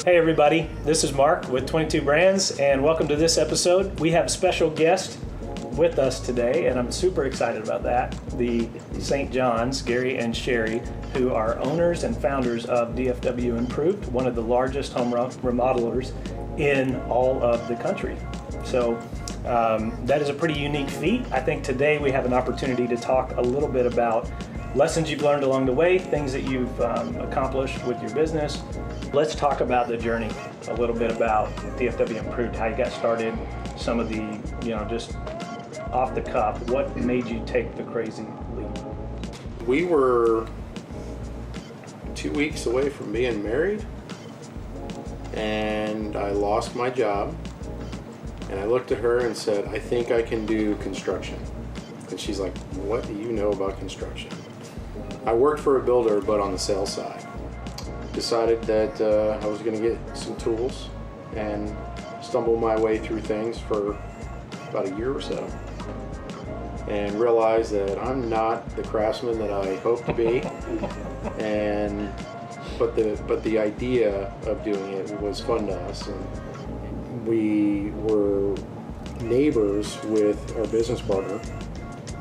Hey everybody, this is Marc with XXIIBrands, and welcome to this episode. We have a special guest with us today, and I'm super excited about that. The St. John's, Gary and Sherri, who are owners and founders of DFW Improved, one of the largest home remodelers in all of the country. So that is a pretty unique feat. I think today we have an opportunity to talk a little bit about lessons you've learned along the way, things that you've accomplished with your business. Let's talk about the journey, a little bit about DFW Improved, how you got started, some of the, just off the cuff, what made you take the crazy leap? We were 2 weeks away from being married, and I lost my job, and I looked at her and said, I think I can do construction. And she's like, what do you know about construction? I worked for a builder, but on the sales side. Decided that I was going to get some tools and stumble my way through things for about a year or so, and realized that I'm not the craftsman that I hope to be. But the idea of doing it was fun to us, and we were neighbors with our business partner,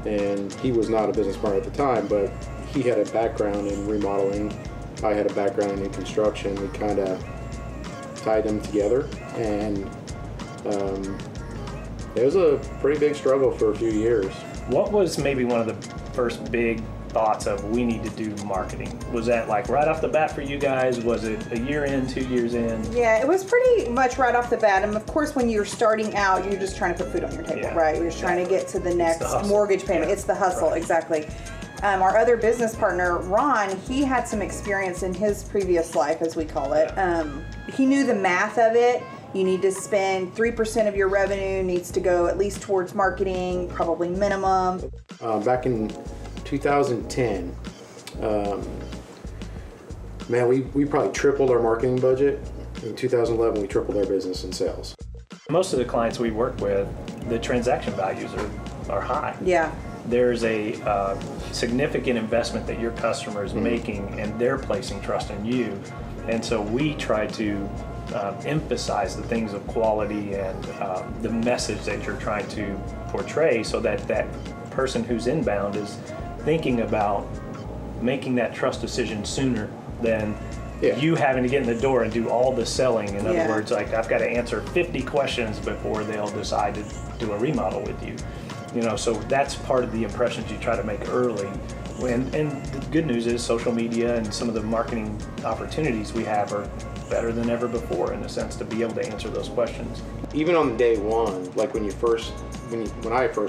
and he was not a business partner at the time, but he had a background in remodeling. I had a background in construction. We kind of tied them together, and it was a pretty big struggle for a few years. What was maybe one of the first big thoughts of we need to do marketing? Was that like right off the bat for you guys? Was it a year in, 2 years in? Yeah, it was pretty much right off the bat. And of course, when you're starting out, you're just trying to put food on your table, right? You're just trying to get to the next mortgage payment. It's the hustle, exactly. Our other business partner, Ron, he had some experience in his previous life, as we call it. He knew the math of it. You need to spend 3% of your revenue needs to go at least towards marketing, probably minimum. Back in 2010, we probably tripled our marketing budget. In 2011, we tripled our business and sales. Most of the clients we work with, the transaction values are high. Yeah. There's a significant investment that your customer is making, and they're placing trust in you. And so we try to emphasize the things of quality and the message that you're trying to portray, so that that person who's inbound is thinking about making that trust decision sooner than you having to get in the door and do all the selling. In other words, like I've got to answer 50 questions before they'll decide to do a remodel with you. So that's part of the impressions you try to make early. And the good news is social media and some of the marketing opportunities we have are better than ever before, in a sense, to be able to answer those questions. Even on day one, like when I first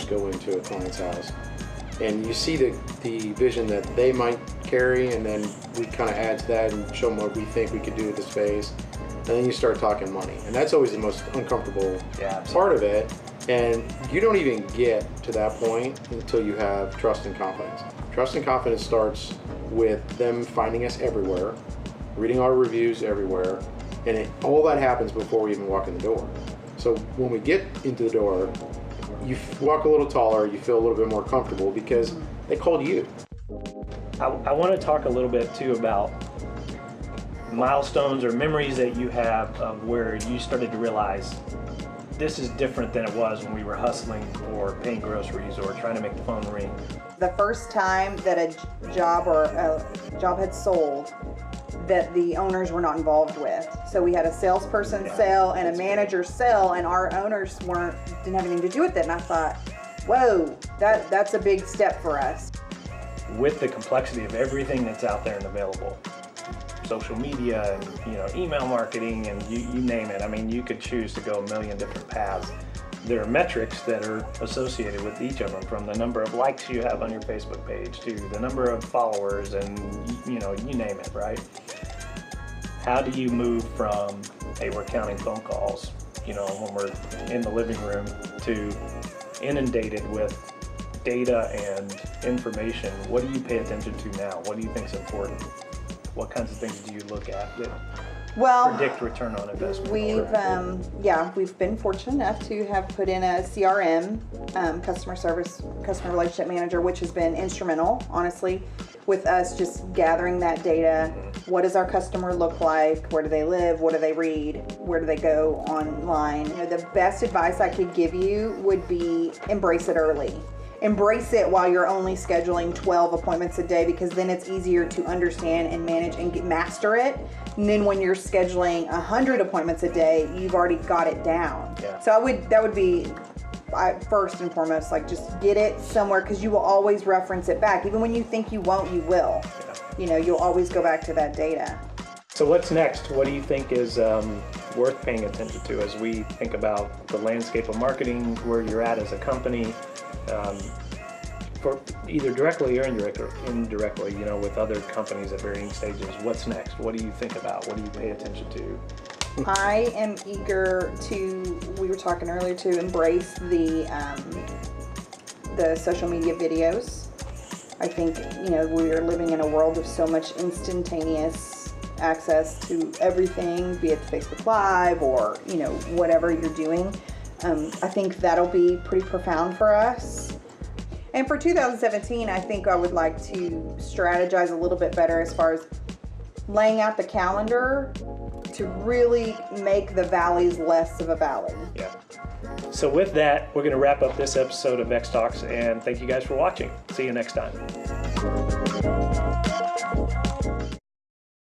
go into a client's house, and you see the vision that they might carry, and then we kind of add to that and show them what we think we could do with the space, and then you start talking money, and that's always the most uncomfortable part of it. And you don't even get to that point until you have trust and confidence. Trust and confidence starts with them finding us everywhere, reading our reviews everywhere, and all that happens before we even walk in the door. So when we get into the door, you walk a little taller, you feel a little bit more comfortable because they called you. I want to talk a little bit too about milestones or memories that you have of where you started to realize this is different than it was when we were hustling or paying groceries or trying to make the phone ring. The first time that a job had sold that the owners were not involved with. So we had a salesperson sell and a manager sell, and our owners didn't have anything to do with it. And I thought, whoa, that's a big step for us. With the complexity of everything that's out there and available, social media and email marketing and you name it. I mean, you could choose to go a million different paths. There are metrics that are associated with each of them, from the number of likes you have on your Facebook page to the number of followers and you name it, right? How do you move from, hey, we're counting phone calls, when we're in the living room, to inundated with data and information? What do you pay attention to now? What do you think is important? What kinds of things do you look at? Well, predict return on investment? We've been fortunate enough to have put in a CRM, customer relationship manager, which has been instrumental, honestly, with us just gathering that data. What does our customer look like? Where do they live? What do they read? Where do they go online? The best advice I could give you would be embrace it early. Embrace it while you're only scheduling 12 appointments a day, because then it's easier to understand and manage and master it. And then when you're scheduling 100 appointments a day, you've already got it down. Yeah. So that would be first and foremost, like, just get it somewhere, because you will always reference it back. Even when you think you won't, you will. Yeah. You'll always go back to that data. So what's next? What do you think is worth paying attention to as we think about the landscape of marketing, where you're at as a company, for either directly or indirectly, with other companies at varying stages? What's next? What do you think about? What do you pay attention to? I am eager we were talking earlier, to embrace the social media videos. I think, we are living in a world of so much instantaneous access to everything, be it Facebook Live or, whatever you're doing. I think that'll be pretty profound for us. And for 2017, I think I would like to strategize a little bit better as far as laying out the calendar to really make the valleys less of a valley. Yeah. So with that, we're going to wrap up this episode of xTalks, and thank you guys for watching. See you next time.